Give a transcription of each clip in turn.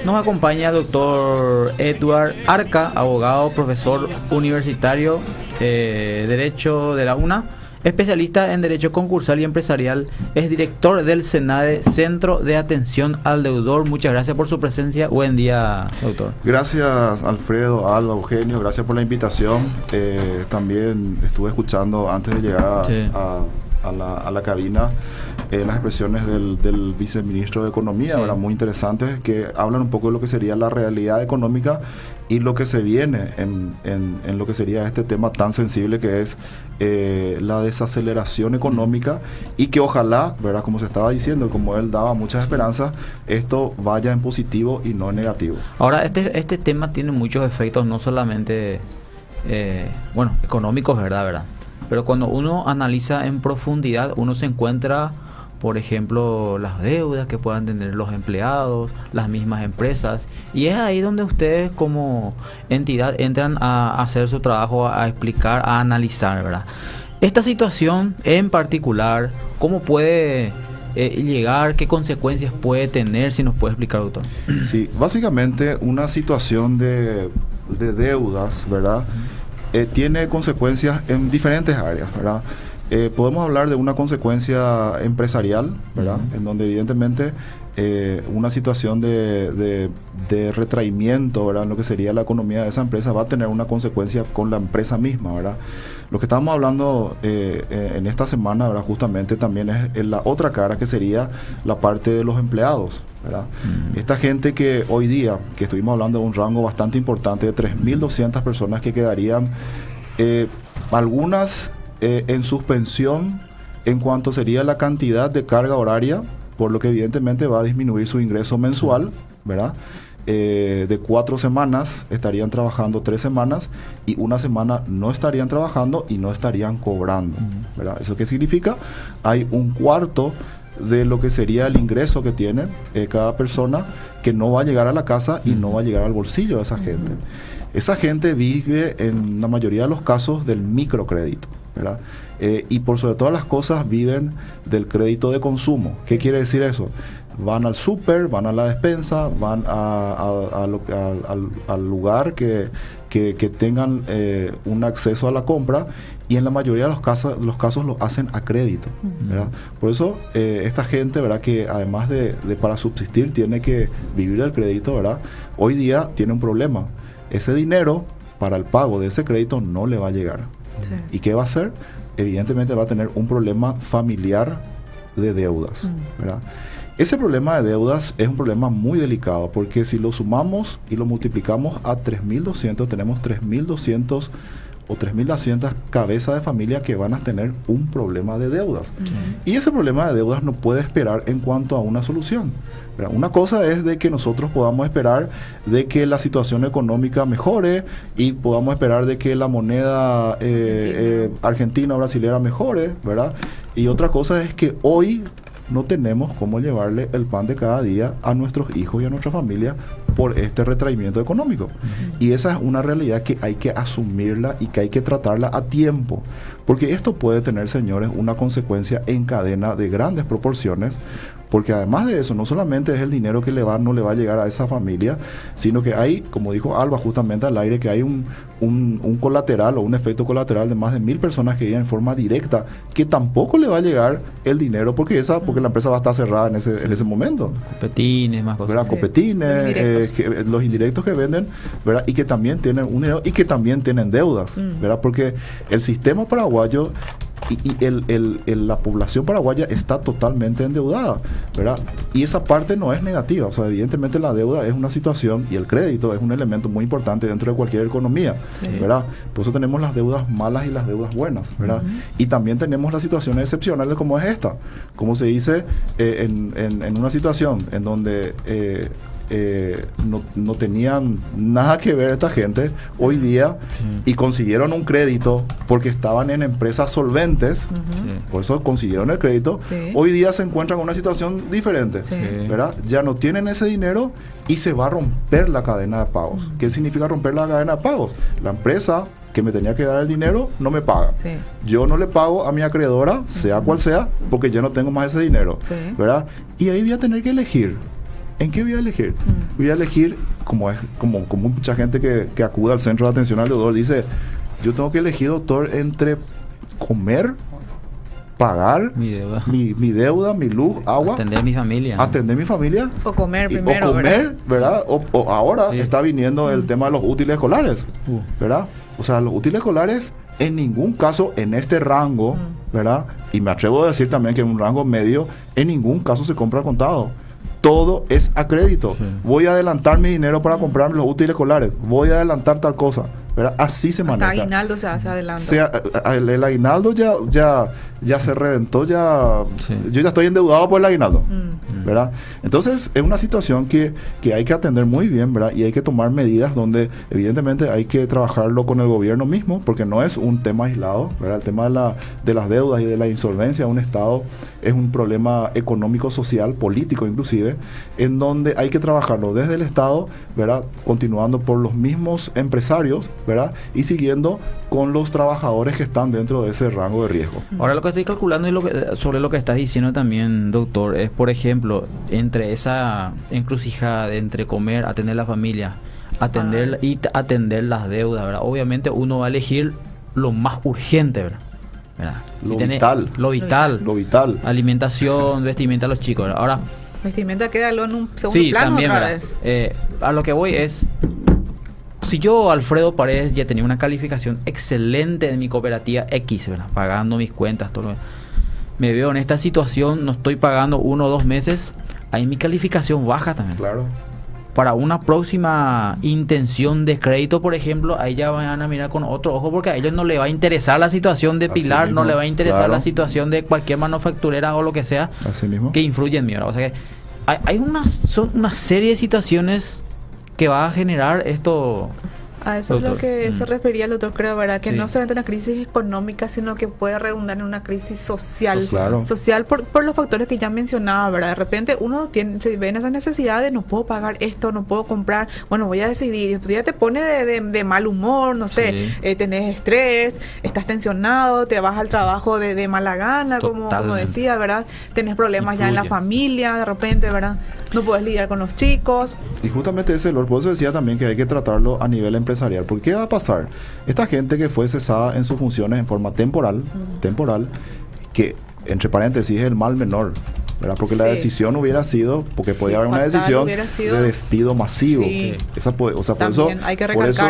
nos acompaña el doctor Edward Arca, abogado, profesor universitario, Derecho de la UNA, especialista en Derecho Concursal y Empresarial, es director del SENADE, Centro de Atención al Deudor. Muchas gracias por su presencia. Buen día, doctor. Gracias, Alfredo, Alba, Eugenio, gracias por la invitación. También estuve escuchando antes de llegar a la cabina las expresiones del viceministro de Economía, ¿verdad? Muy interesantes, que hablan un poco de lo que sería la realidad económica y lo que se viene en lo que sería este tema tan sensible que es la desaceleración económica, y que ojalá, ¿verdad? Como se estaba diciendo, como él daba muchas esperanzas, esto vaya en positivo y no en negativo. Ahora, este tema tiene muchos efectos, no solamente económicos, ¿verdad? Pero cuando uno analiza en profundidad, uno se encuentra, por ejemplo, las deudas que puedan tener los empleados, las mismas empresas, y es ahí donde ustedes como entidad entran a hacer su trabajo, a explicar, a analizar, ¿verdad? Esta situación en particular, ¿cómo puede llegar? ¿Qué consecuencias puede tener? Si nos puede explicar, doctor. Sí, básicamente una situación de deudas, ¿verdad? Tiene consecuencias en diferentes áreas, ¿verdad? Podemos hablar de una consecuencia empresarial, ¿verdad? En donde evidentemente una situación de retraimiento, ¿verdad? En lo que sería la economía de esa empresa va a tener una consecuencia con la empresa misma, ¿verdad? Lo que estábamos hablando en esta semana, ¿verdad? Justamente también es la otra cara, que sería la parte de los empleados, ¿verdad? Esta gente que hoy día, que estuvimos hablando de un rango bastante importante de 3.200 personas que quedarían, algunas en suspensión en cuanto sería la cantidad de carga horaria, por lo que evidentemente va a disminuir su ingreso mensual, ¿verdad? De 4 semanas estarían trabajando 3 semanas, y una semana no estarían trabajando y no estarían cobrando, ¿verdad? ¿Eso qué significa? Hay un cuarto de lo que sería el ingreso que tiene cada persona, que no va a llegar a la casa y no va a llegar al bolsillo de esa gente. Esa gente vive en la mayoría de los casos del microcrédito, ¿verdad? Y por sobre todas las cosas viven del crédito de consumo. ¿Qué quiere decir eso? Van al súper, van a la despensa, van al lugar que tengan un acceso a la compra, y en la mayoría de los casos lo hacen a crédito, ¿verdad? Por eso esta gente, ¿verdad? Que además de para subsistir tiene que vivir del crédito, ¿verdad? Hoy día tiene un problema. Ese dinero para el pago de ese crédito no le va a llegar. Sí. ¿Y qué va a hacer? Evidentemente va a tener un problema familiar de deudas, ¿verdad? Ese problema de deudas es un problema muy delicado, porque si lo sumamos y lo multiplicamos a 3.200, tenemos 3.200 o 3.200 cabezas de familia que van a tener un problema de deudas. Y ese problema de deudas no puede esperar en cuanto a una solución, ¿verdad? Una cosa es de que nosotros podamos esperar de que la situación económica mejore, y podamos esperar de que la moneda argentina o brasilera mejore, ¿verdad? Y otra cosa es que hoy no tenemos cómo llevarle el pan de cada día a nuestros hijos y a nuestra familia por este retraimiento económico. Y esa es una realidad que hay que asumirla y que hay que tratarla a tiempo, porque esto puede tener, señores, una consecuencia en cadena de grandes proporciones, porque además de eso, no solamente es el dinero que no le va a llegar a esa familia, sino que hay, como dijo Alba justamente al aire, que hay un colateral o un efecto colateral de más de 1.000 personas que viven en forma directa, que tampoco le va a llegar el dinero, porque la empresa va a estar cerrada en ese momento. Copetines, más cosas. Copetines, los indirectos que venden, ¿verdad? Y que también tienen un dinero y que también tienen deudas, ¿verdad? Porque el sistema paraguayo y la población paraguaya está totalmente endeudada, ¿verdad? Y esa parte no es negativa. O sea, evidentemente la deuda es una situación, y el crédito es un elemento muy importante dentro de cualquier economía, ¿verdad? Por eso tenemos las deudas malas y las deudas buenas, ¿verdad? Y también tenemos las situaciones excepcionales como es esta. Como se dice, en una situación en donde no tenían nada que ver esta gente hoy día, y consiguieron un crédito porque estaban en empresas solventes, por eso consiguieron el crédito. Hoy día se encuentran en una situación diferente, ¿verdad? Ya no tienen ese dinero y se va a romper la cadena de pagos. ¿Qué significa romper la cadena de pagos? La empresa que me tenía que dar el dinero no me paga. Yo no le pago a mi acreedora, sea cual sea, porque yo no tengo más ese dinero, ¿verdad? Y ahí voy a tener que elegir ¿En qué voy a elegir? Voy a elegir, como mucha gente que acude al centro de atención al deudor, dice, yo tengo que elegir, doctor, entre comer, pagar mi deuda, mi luz, agua, atender a mi familia, o comer primero, o comer, ¿verdad? O ahora está viniendo el tema de los útiles escolares, ¿verdad? O sea, los útiles escolares en ningún caso en este rango, ¿verdad? Y me atrevo a decir también que en un rango medio, en ningún caso se compra al contado. Todo es a crédito. Sí. Voy a adelantar mi dinero para comprarme los útiles escolares. Voy a adelantar tal cosa, ¿verdad? Así se maneja. El aguinaldo se hace adelante. El aguinaldo ya se reventó, yo ya estoy endeudado por el aguinaldo, ¿verdad? Entonces es una situación que hay que atender muy bien, ¿verdad? Y hay que tomar medidas donde evidentemente hay que trabajarlo con el gobierno mismo, porque no es un tema aislado, ¿verdad? El tema de las deudas y de la insolvencia de un Estado es un problema económico, social, político inclusive, en donde hay que trabajarlo desde el Estado, ¿verdad? Continuando por los mismos empresarios, ¿verdad? Y siguiendo con los trabajadores que están dentro de ese rango de riesgo. Ahora lo que estoy calculando y sobre lo que estás diciendo también, doctor, es por ejemplo, entre esa encrucijada entre comer, atender la familia, atender las deudas, ¿verdad? Obviamente uno va a elegir lo más urgente, ¿verdad? Lo vital. Alimentación, vestimenta a los chicos, ¿verdad? Ahora, vestimenta queda en un segundo plano también, otra vez. A lo que voy es, si yo, Alfredo Paredes, ya tenía una calificación excelente en mi cooperativa X, ¿verdad? Pagando mis cuentas, todo lo demás, me veo en esta situación, no estoy pagando 1 o 2 meses, ahí mi calificación baja también. Claro. Para una próxima intención de crédito, por ejemplo, ahí ya van a mirar con otro ojo, porque a ellos no le va a interesar la situación de Pilar, mismo, no le va a interesar la situación de cualquier manufacturera o lo que sea que influye en mí, ¿verdad? O sea que hay una serie de situaciones que va a generar esto. A eso doctor. Es lo que se refería el doctor, creo, ¿verdad? Que no solamente una crisis económica, sino que puede redundar en una crisis social. Pues claro. Social por los factores que ya mencionaba, ¿verdad? De repente uno se ve en esa necesidad de no puedo pagar esto, no puedo comprar, bueno, voy a decidir. Y tú ya te pone de mal humor, no sé, tenés estrés, estás tensionado, te vas al trabajo de mala gana, como decía, ¿verdad? Tenés problemas ya en la familia, de repente, ¿verdad? No puedes lidiar con los chicos. Y justamente ese, por eso decía también que hay que tratarlo a nivel empresarial. ¿Por qué va a pasar? Esta gente que fue cesada en sus funciones en forma temporal, que entre paréntesis es el mal menor, ¿verdad? Porque la decisión hubiera sido, porque podía haber una decisión de despido masivo. Esa puede, o sea, por eso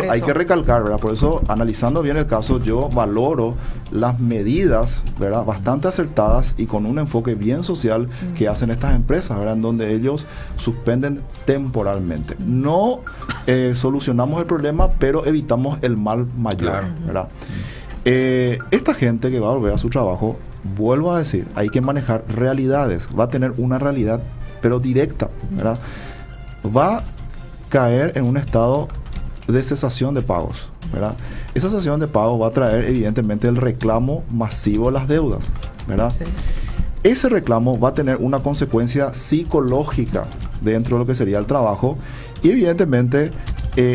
hay que recalcar, ¿verdad? Por eso, analizando bien el caso, yo valoro las medidas, ¿verdad? Bastante acertadas y con un enfoque bien social que hacen estas empresas, ¿verdad? En donde ellos suspenden temporalmente. No solucionamos el problema, pero evitamos el mal mayor, ¿verdad? Esta gente que va a volver a su trabajo, vuelvo a decir, hay que manejar realidades. Va a tener una realidad, pero directa, ¿verdad? Va a caer en un estado de cesación de pagos, ¿verdad? Esa cesación de pagos va a traer evidentemente el reclamo masivo de las deudas, ¿verdad? Sí. Ese reclamo va a tener una consecuencia psicológica dentro de lo que sería el trabajo y evidentemente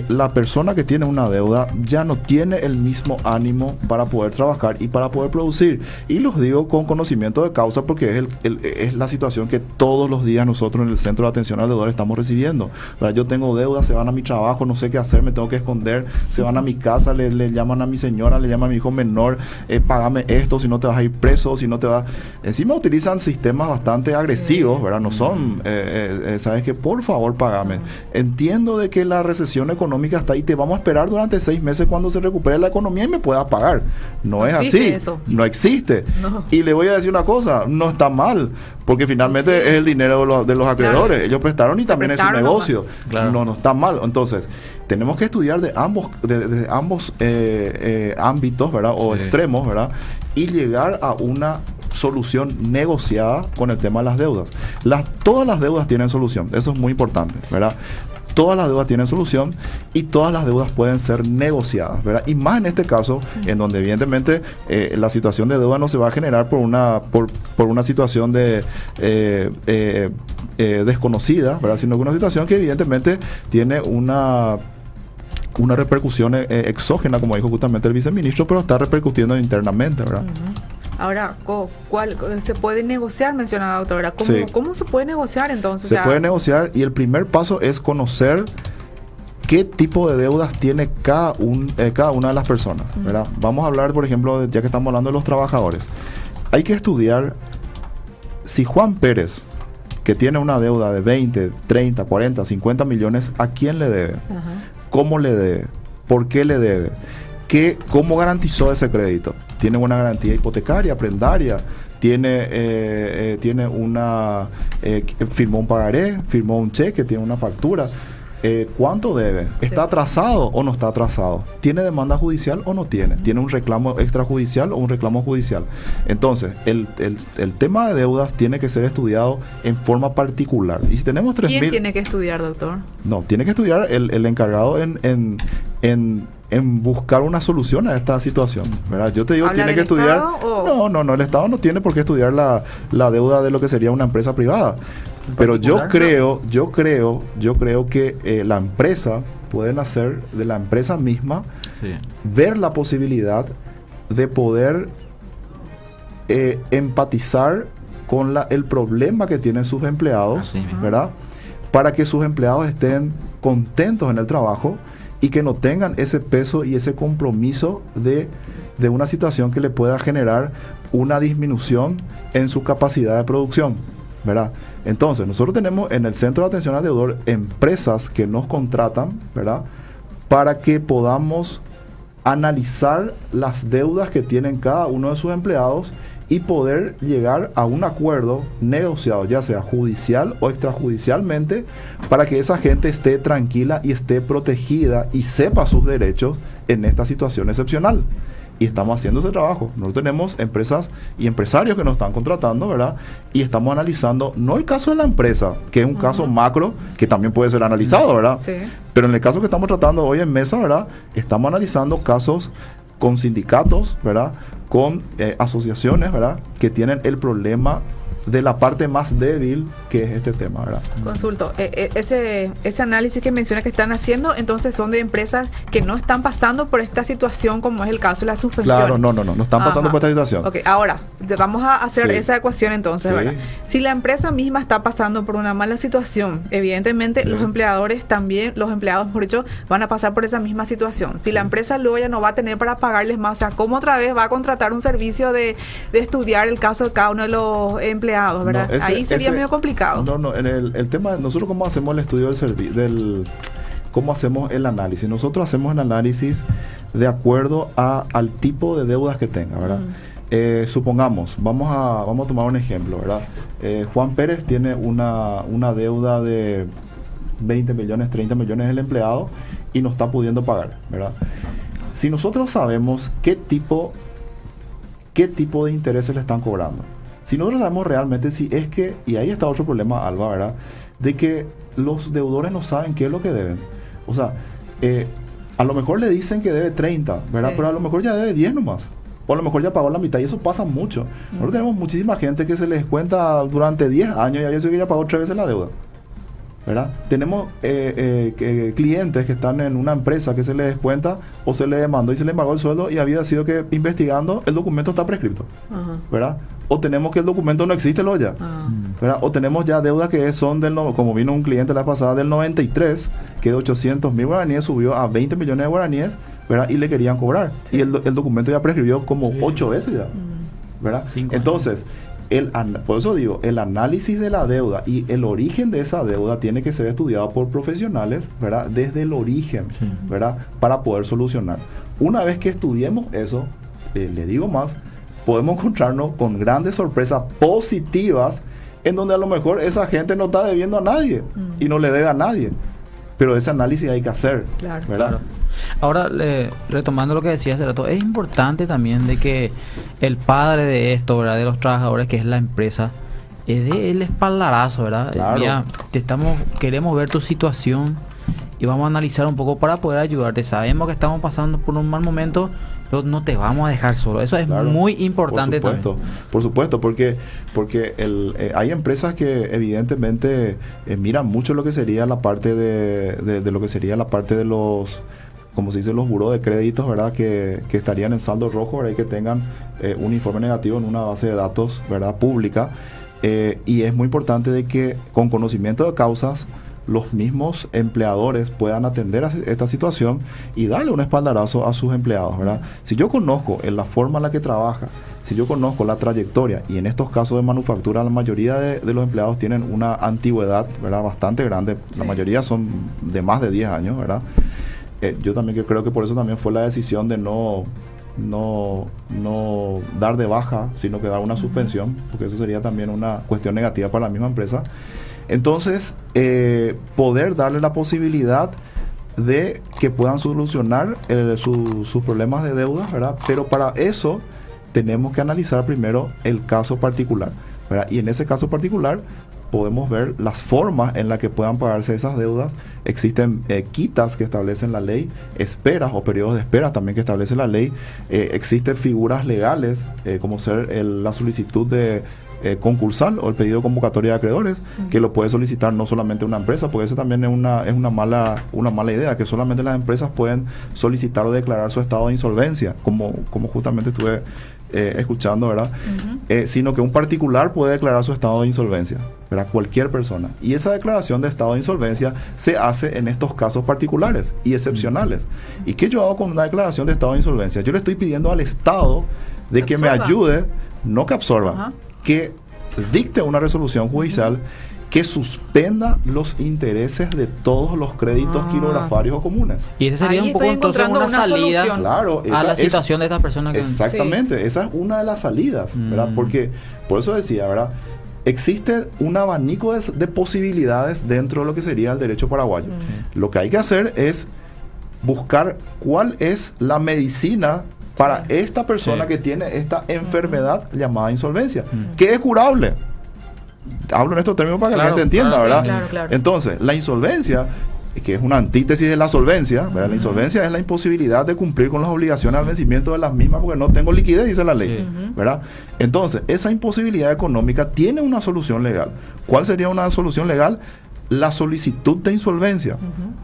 la persona que tiene una deuda ya no tiene el mismo ánimo para poder trabajar y para poder producir. Y los digo con conocimiento de causa porque es la situación que todos los días nosotros en el Centro de Atención al Deudor estamos recibiendo. ¿Verdad? Yo tengo deudas, se van a mi trabajo, no sé qué hacer, me tengo que esconder, se van a mi casa, le llaman a mi señora, le llaman a mi hijo menor, págame esto, si no te vas a ir preso, si no te vas... Encima utilizan sistemas bastante agresivos, ¿verdad? No son, ¿sabes qué? Por favor, págame. Entiendo de que la recesión económica está ahí, te vamos a esperar durante 6 meses cuando se recupere la economía y me puedas pagar. No es así, eso. No existe. No. Y le voy a decir una cosa, no está mal, porque finalmente es el dinero de los acreedores. Ellos prestaron y también es su negocio. No está mal. Entonces, tenemos que estudiar de ambos ámbitos, ¿verdad? O extremos, ¿verdad? Y llegar a una solución negociada con el tema de las deudas. Todas las deudas tienen solución, eso es muy importante, ¿verdad? Todas las deudas tienen solución y todas las deudas pueden ser negociadas, ¿verdad? Y más en este caso, en donde evidentemente la situación de deuda no se va a generar por una situación de desconocida, ¿verdad? Sino que una situación que evidentemente tiene una repercusión exógena, como dijo justamente el viceministro, pero está repercutiendo internamente, ¿verdad? Ahora, ¿cuál se puede negociar? Mencionaba doctora. Sí. ¿Cómo se puede negociar entonces? Se puede negociar y el primer paso es conocer qué tipo de deudas tiene cada una de las personas, ¿verdad? Vamos a hablar, por ejemplo, ya que estamos hablando de los trabajadores. Hay que estudiar si Juan Pérez, que tiene una deuda de 20, 30, 40, 50 millones, ¿a quién le debe? ¿Cómo le debe? ¿Por qué le debe? ¿Cómo garantizó ese crédito? ¿Tiene una garantía hipotecaria, prendaria? Firmó un pagaré, firmó un cheque, tiene una factura? ¿Cuánto debe? ¿Está atrasado o no está atrasado? ¿Tiene demanda judicial o no tiene? ¿Tiene un reclamo extrajudicial o un reclamo judicial? Entonces, el tema de deudas tiene que ser estudiado en forma particular. Y si tenemos 3.000... ¿Quién tiene que estudiar, doctor? No, tiene que estudiar el encargado en buscar una solución a esta situación, ¿verdad? Yo te digo, tiene que estudiar... No, el Estado no tiene por qué estudiar la deuda de lo que sería una empresa privada. Pero yo creo que la empresa puede nacer de la empresa misma, ver la posibilidad de poder empatizar con el problema que tienen sus empleados, ¿verdad? Para que sus empleados estén contentos en el trabajo y que no tengan ese peso y ese compromiso de una situación que le pueda generar una disminución en su capacidad de producción, ¿verdad? Entonces, nosotros tenemos en el Centro de Atención al Deudor empresas que nos contratan, ¿verdad? Para que podamos analizar las deudas que tienen cada uno de sus empleados y poder llegar a un acuerdo negociado, ya sea judicial o extrajudicialmente, para que esa gente esté tranquila y esté protegida y sepa sus derechos en esta situación excepcional. Y estamos haciendo ese trabajo. Nosotros tenemos empresas y empresarios que nos están contratando, ¿verdad? Y estamos analizando, no el caso de la empresa, que es un caso macro, que también puede ser analizado, ¿verdad? Sí. Pero en el caso que estamos tratando hoy en mesa, ¿verdad? Estamos analizando casos con sindicatos, ¿verdad? Con asociaciones, ¿verdad? Que tienen el problema de la parte más débil que es este tema, ¿verdad? Consulto, ese análisis que menciona que están haciendo, entonces son de empresas que no están pasando por esta situación, como es el caso de la suspensión. Claro, no están pasando por esta situación. Ok, ahora, vamos a hacer esa ecuación entonces, ¿verdad? Si la empresa misma está pasando por una mala situación, evidentemente los empleadores también, los empleados, por hecho, van a pasar por esa misma situación. Si la empresa luego ya no va a tener para pagarles más, o sea, ¿cómo otra vez va a contratar un servicio de estudiar el caso de cada uno de los empleados? ¿Verdad? Ahí sería medio complicado. En el tema, nosotros cómo hacemos el estudio cómo hacemos el análisis. Nosotros hacemos el análisis de acuerdo al tipo de deudas que tenga, ¿verdad? Supongamos, vamos a tomar un ejemplo, ¿verdad? Juan Pérez tiene una deuda de 20 millones, 30 millones del empleado y no está pudiendo pagar, ¿verdad? Si nosotros sabemos qué tipo de intereses le están cobrando, si nosotros sabemos realmente si es que, y ahí está otro problema, Alba, ¿verdad? De que los deudores no saben qué es lo que deben. O sea, a lo mejor le dicen que debe 30, ¿verdad? Sí. Pero a lo mejor ya debe 10 nomás. O a lo mejor ya pagó la mitad, y eso pasa mucho. Nosotros tenemos muchísima gente que se les cuenta durante 10 años y a veces que ya pagó 3 veces la deuda, ¿verdad? Tenemos clientes que están en una empresa que se les descuenta o se les demandó y se les embargó el sueldo y había sido que investigando el documento está prescripto, ¿verdad? O tenemos que el documento no existe lo ya, ¿verdad? O tenemos ya deudas que son como vino un cliente la pasada del 93, que de 800.000 guaraníes subió a 20 millones de guaraníes, ¿verdad? Y le querían cobrar. Sí. Y el documento ya prescribió como 8 veces ya, ¿verdad? Entonces, por eso digo, el análisis de la deuda y el origen de esa deuda tiene que ser estudiado por profesionales, ¿verdad? Desde el origen, ¿verdad? Para poder solucionar. Una vez que estudiemos eso, le digo más, podemos encontrarnos con grandes sorpresas positivas en donde a lo mejor esa gente no está debiendo a nadie y no le debe a nadie. Pero ese análisis hay que hacer, ¿verdad? Claro. Ahora, retomando lo que decía hace rato, es importante también de que el padre de esto, ¿verdad? De los trabajadores, que es la empresa, es de el espaldarazo, ¿verdad? Claro. Mira, queremos ver tu situación y vamos a analizar un poco para poder ayudarte. Sabemos que estamos pasando por un mal momento, pero no te vamos a dejar solo. Eso es muy importante también. Por supuesto, porque hay empresas que evidentemente miran mucho lo que sería la parte de lo que sería la parte de los como se dice, los buró de créditos, ¿verdad? Que estarían en saldo rojo, ¿verdad? Y que tengan un informe negativo en una base de datos, ¿verdad? Pública. Y es muy importante de que con conocimiento de causas los mismos empleadores puedan atender a esta situación y darle un espaldarazo a sus empleados, ¿verdad? Si yo conozco en la forma en la que trabaja, si yo conozco la trayectoria, y en estos casos de manufactura la mayoría de los empleados tienen una antigüedad, ¿verdad? Bastante grande, sí. La mayoría son de más de 10 años, ¿verdad? Yo también creo que por eso también fue la decisión de no dar de baja, sino que dar una suspensión, porque eso sería también una cuestión negativa para la misma empresa. Entonces, poder darle la posibilidad de que puedan solucionar sus problemas de deuda, ¿verdad? Pero para eso tenemos que analizar primero el caso particular, ¿verdad? Y en ese caso particular podemos ver las formas en las que puedan pagarse esas deudas. Existen quitas que establecen la ley, esperas o periodos de espera también que establece la ley. Existen figuras legales como ser la solicitud de concursal o el pedido de convocatoria de acreedores, que lo puede solicitar no solamente una empresa, porque eso también es una mala idea, que solamente las empresas pueden solicitar o declarar su estado de insolvencia, como justamente estuve escuchando, ¿verdad? Sino que un particular puede declarar su estado de insolvencia, ¿verdad? Cualquier persona. Y esa declaración de estado de insolvencia se hace en estos casos particulares y excepcionales. ¿Y qué yo hago con una declaración de estado de insolvencia? Yo le estoy pidiendo al Estado de que me ayude, no que absorba, que dicte una resolución judicial que suspenda los intereses de todos los créditos quirografarios o comunes. Y ese sería un poco entonces una salida claro, a la situación de estas personas. Exactamente, sí. Esa es una de las salidas, ¿verdad? Porque, por eso decía, ¿verdad? Existe un abanico de posibilidades dentro de lo que sería el derecho paraguayo. Lo que hay que hacer es buscar cuál es la medicina para esta persona que tiene esta enfermedad llamada insolvencia, que es curable. Hablo en estos términos para que la gente entienda, ¿verdad? Claro. Entonces, la insolvencia, que es una antítesis de la solvencia, ¿verdad? La insolvencia es la imposibilidad de cumplir con las obligaciones al vencimiento de las mismas porque no tengo liquidez, dice la ley, ¿verdad? Entonces, esa imposibilidad económica tiene una solución legal. ¿Cuál sería una solución legal? La solicitud de insolvencia,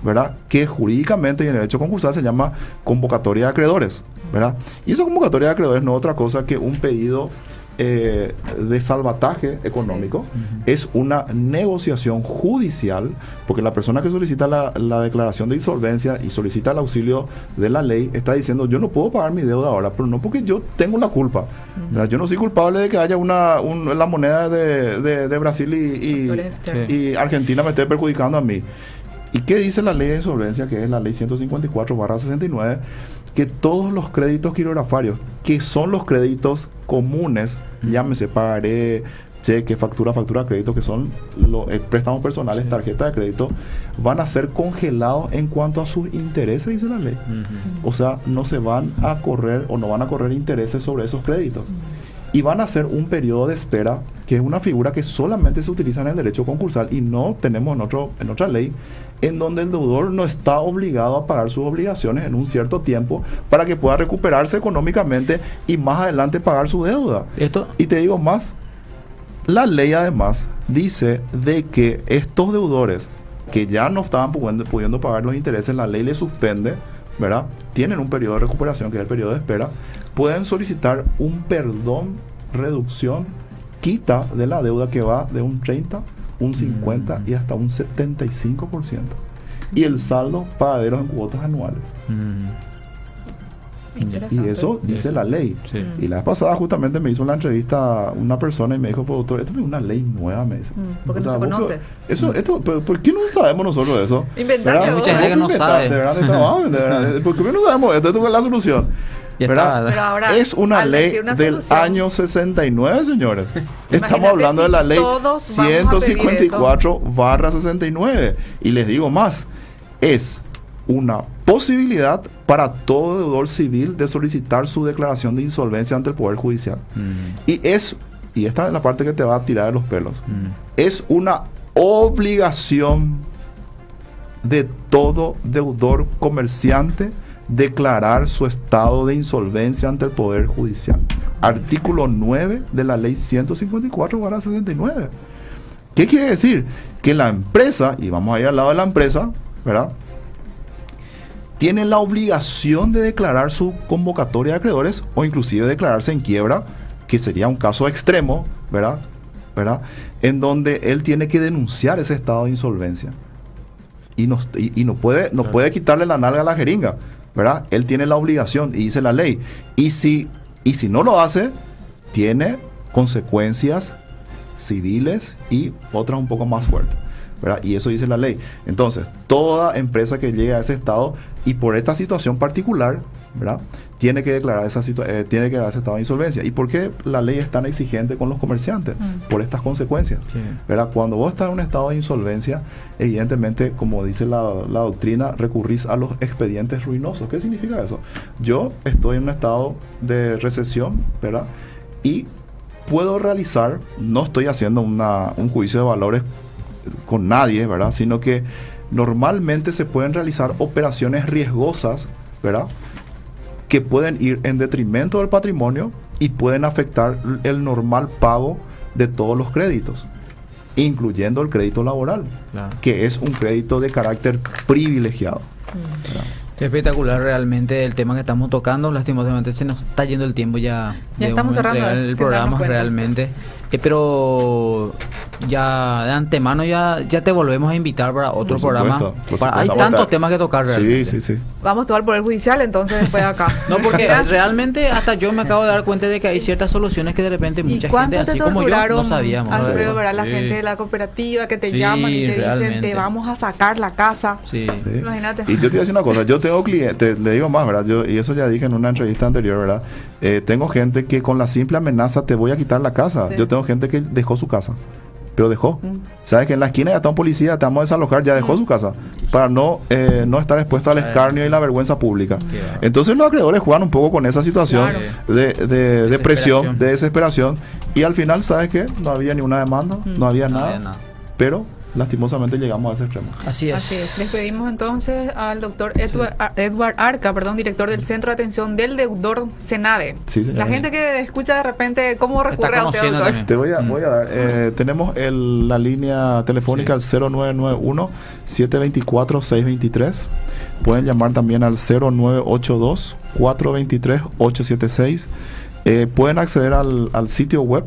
¿verdad? Que jurídicamente y en el derecho concursal se llama convocatoria de acreedores, ¿verdad? Y esa convocatoria de acreedores no es otra cosa que un pedido de salvataje económico. Es una negociación judicial, porque la persona que solicita la declaración de insolvencia y solicita el auxilio de la ley está diciendo: yo no puedo pagar mi deuda ahora, pero no porque yo tengo la culpa. Yo no soy culpable de que haya la moneda de Brasil y Argentina me esté perjudicando a mí. ¿Y qué dice la ley de insolvencia, que es la ley 154/69? Que todos los créditos quirografarios, que son los créditos comunes, llámese pagaré, cheque, factura de crédito, que son los préstamos personales, tarjeta de crédito, van a ser congelados en cuanto a sus intereses, dice la ley. O sea, no se van a correr o no van a correr intereses sobre esos créditos. Y van a hacer un periodo de espera, que es una figura que solamente se utiliza en el derecho concursal y no tenemos en otra ley, en donde el deudor no está obligado a pagar sus obligaciones en un cierto tiempo para que pueda recuperarse económicamente y más adelante pagar su deuda. Y te digo más, la ley además dice de que estos deudores que ya no estaban pudiendo pagar los intereses, la ley les suspende, ¿verdad? Tienen un periodo de recuperación, que es el periodo de espera, pueden solicitar un perdón, reducción, quita de la deuda que va de un 30%, un 50% y hasta un 75%. Y el saldo pagaderos en cuotas anuales. Y eso dice la ley. Y la vez pasada justamente me hizo la entrevista una persona y me dijo: doctor, esto es una ley nueva, me dice. Porque no se conoce. ¿Por qué no sabemos nosotros eso? Inventar. Mucha gente que no sabe. ¿Por qué no sabemos esto? Esto es la solución. Pero ahora, es una ley del año 69, señores. Estamos hablando de la ley 154/69. Y les digo más, es una posibilidad para todo deudor civil de solicitar su declaración de insolvencia ante el Poder Judicial. Y esta es la parte que te va a tirar de los pelos. Es una obligación de todo deudor comerciante declarar su estado de insolvencia ante el Poder Judicial. Artículo 9 de la ley 154/69. ¿Qué quiere decir? Que la empresa, y vamos a ir al lado de la empresa, ¿verdad? tiene la obligación de declarar su convocatoria de acreedores o inclusive declararse en quiebra, que sería un caso extremo, ¿verdad? En donde él tiene que denunciar ese estado de insolvencia. Y no puede quitarle la nalga a la jeringa, ¿verdad? Él tiene la obligación, y dice la ley. Y si no lo hace, tiene consecuencias civiles y otras un poco más fuertes, ¿verdad? Y eso dice la ley. Entonces, toda empresa que llegue a ese estado y por esta situación particular, ¿verdad?, tiene que declarar ese estado de insolvencia. ¿Y por qué la ley es tan exigente con los comerciantes? Por estas consecuencias, ¿verdad? Cuando vos estás en un estado de insolvencia, evidentemente, como dice la doctrina, recurrís a los expedientes ruinosos. ¿Qué significa eso? Yo estoy en un estado de recesión, ¿verdad?, y puedo realizar, no estoy haciendo un juicio de valores con nadie, ¿verdad?, sino que normalmente se pueden realizar operaciones riesgosas, ¿verdad?, que pueden ir en detrimento del patrimonio y pueden afectar el normal pago de todos los créditos, incluyendo el crédito laboral, que es un crédito de carácter privilegiado. Espectacular realmente el tema que estamos tocando. Lastimosamente se nos está yendo el tiempo, ya estamos cerrando el programa realmente, pero ya de antemano ya te volvemos a invitar para otro programa. Hay tantos temas que tocar realmente. Sí. Vamos a tomar por el judicial entonces después de acá. No, porque realmente hasta yo me acabo de dar cuenta de que hay ciertas soluciones que de repente mucha gente así como yo no sabíamos. Alfredo, ¿verdad? La gente de la cooperativa que te llaman y te dicen, te vamos a sacar la casa. Imagínate. Y yo te voy a decir una cosa, yo tengo clientes, le digo más, ¿verdad? Y eso ya dije en una entrevista anterior, ¿verdad? Tengo gente que con la simple amenaza te voy a quitar la casa. Yo tengo gente que dejó su casa, pero dejó. ¿Sabes? Que en la esquina ya está un policía, te vamos a desalojar, ya dejó su casa para no estar expuesto al escarnio y la vergüenza pública. Entonces los acreedores juegan un poco con esa situación de presión, de desesperación, y al final, ¿sabes qué? No había ni una demanda, no había nada, pero lastimosamente llegamos a ese extremo. Así es. Les pedimos entonces al doctor Edward Arca, director del Centro de Atención del Deudor Senade. Sí, la gente que escucha de repente, ¿cómo recurre a usted, doctor? Te voy a dar. Tenemos la línea telefónica al 0991-724-623. Pueden llamar también al 0982-423-876. Pueden acceder al sitio web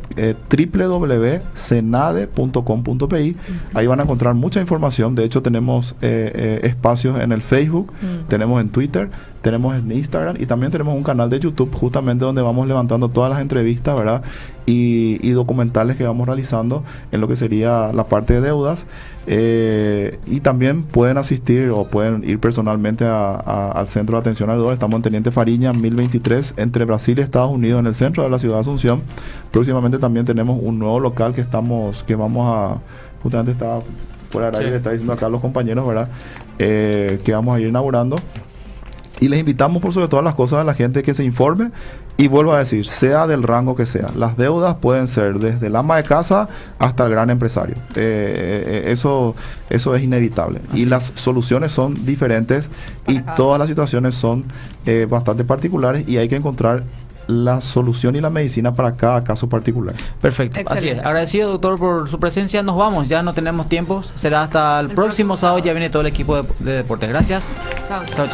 www.senade.com.pi. Ahí van a encontrar mucha información. De hecho, tenemos espacios en el Facebook, tenemos en Twitter, tenemos en Instagram y también tenemos un canal de YouTube justamente donde vamos levantando todas las entrevistas, ¿verdad?, y documentales que vamos realizando en lo que sería la parte de deudas. Y también pueden asistir o pueden ir personalmente al Centro de Atención al Deudor. Estamos en Teniente Fariña 1023 entre Brasil y Estados Unidos, en el centro de la ciudad de Asunción. Próximamente también tenemos un nuevo local que vamos a, justamente está fuera del aire, le está diciendo acá a los compañeros, ¿verdad?, que vamos a ir inaugurando. Y les invitamos por sobre todas las cosas a la gente que se informe, y vuelvo a decir, sea del rango que sea. Las deudas pueden ser desde el ama de casa hasta el gran empresario. Eso es inevitable. Y las soluciones son diferentes y todas las situaciones son bastante particulares, y hay que encontrar la solución y la medicina para cada caso particular. Perfecto. Excelente. Así es. Agradecido, doctor, por su presencia. Nos vamos, ya no tenemos tiempo. Será hasta el próximo sábado. Ya viene todo el equipo de deportes. Gracias. Chao. Chao.